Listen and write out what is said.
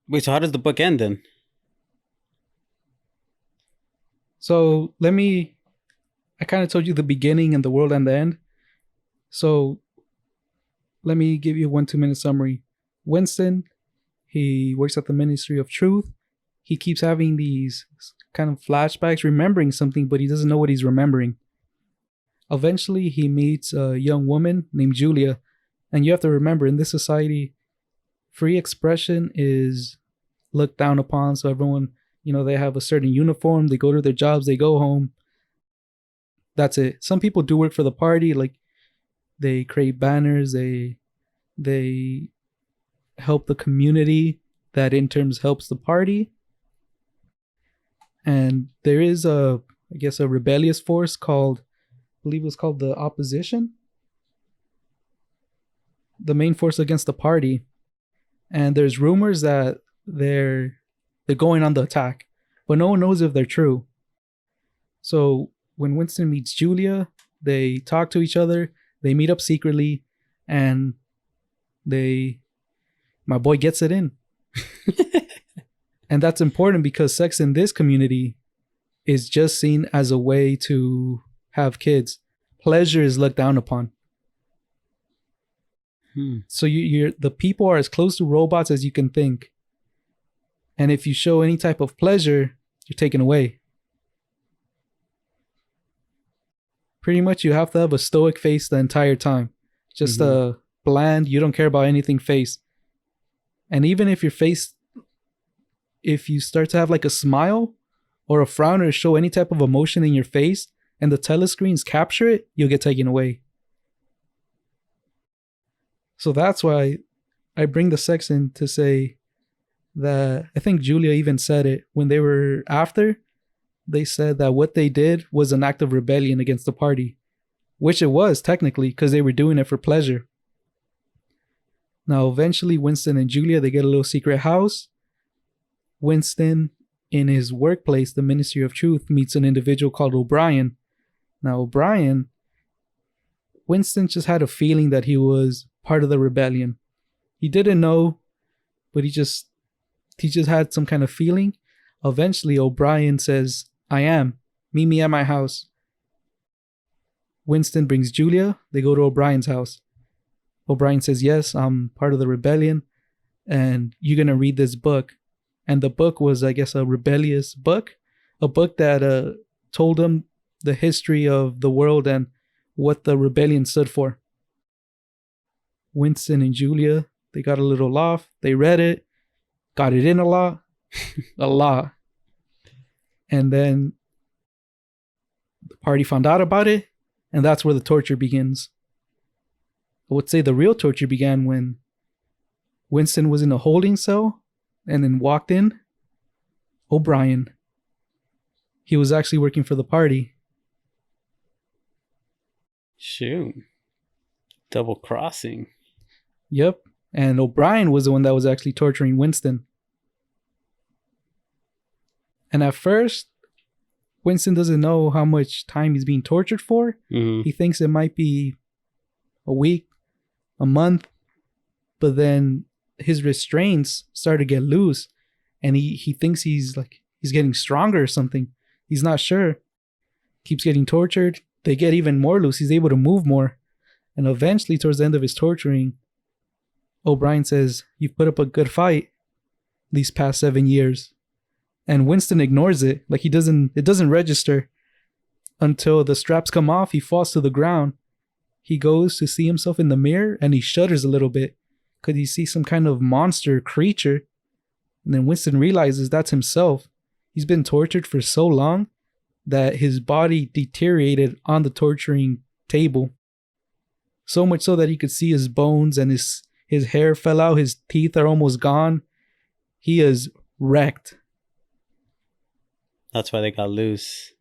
Wait, so how does the book end then? So I kind of told you the beginning and the world and the end. So let me give you a 1 2 minute summary. Winston, he works at the Ministry of Truth. He keeps having these kind of flashbacks, remembering something, but he doesn't know what he's remembering. Eventually, he meets a young woman named Julia. And you have to remember, in this society, free expression is looked down upon. So everyone, they have a certain uniform, they go to their jobs, they go home. That's it. Some people do work for the party, like they create banners, they help the community, that in terms helps the party. And there is a rebellious force called, I believe it was called the opposition, the main force against the party. And there's rumors that they're going on the attack, but no one knows if they're true. So when Winston meets Julia, they talk to each other, they meet up secretly, and my boy gets it in. And that's important because sex in this community is just seen as a way to have kids. Pleasure is looked down upon. So you're the people are as close to robots as you can think. And if you show any type of pleasure, you're taken away. Pretty much you have to have a stoic face the entire time. Just a bland, you don't care about anything face. And even if your face, if you start to have like a smile or a frown or show any type of emotion in your face and the telescreens capture it, you'll get taken away. So that's why I bring the sex in to say that I think Julia even said it when they were after. They said that what they did was an act of rebellion against the party, which it was technically because they were doing it for pleasure. Now, eventually, Winston and Julia, they get a little secret house. Winston, in his workplace, the Ministry of Truth, meets an individual called O'Brien. Now, Winston just had a feeling that he was part of the rebellion. He didn't know, but he just had some kind of feeling. Eventually, O'Brien says, I am. Meet me at my house. Winston brings Julia. They go to O'Brien's house. O'Brien says, yes, I'm part of the rebellion, and you're going to read this book. And the book was, I guess, a rebellious book. A book that told him the history of the world and what the rebellion stood for. Winston and Julia, they got a little loft. They read it, got it in a lot, a lot. And then the party found out about it, and that's where the torture begins. I would say the real torture began when Winston was in a holding cell and then walked in O'Brien. He was actually working for the party. Shoot. Double crossing. Yep. And O'Brien was the one that was actually torturing Winston. And at first, Winston doesn't know how much time he's being tortured for. He thinks it might be a week, a month. But then his restraints start to get loose. And he thinks he's getting stronger or something. He's not sure. Keeps getting tortured. They get even more loose. He's able to move more. And eventually, towards the end of his torturing, O'Brien says, you've put up a good fight these past 7 years. And Winston ignores it. Like it doesn't register until the straps come off. He falls to the ground. He goes to see himself in the mirror and he shudders a little bit because he sees some kind of monster creature. And then Winston realizes that's himself. He's been tortured for so long that his body deteriorated on the torturing table. So much so that he could see his bones and his hair fell out. His teeth are almost gone. He is wrecked. That's why they got loose.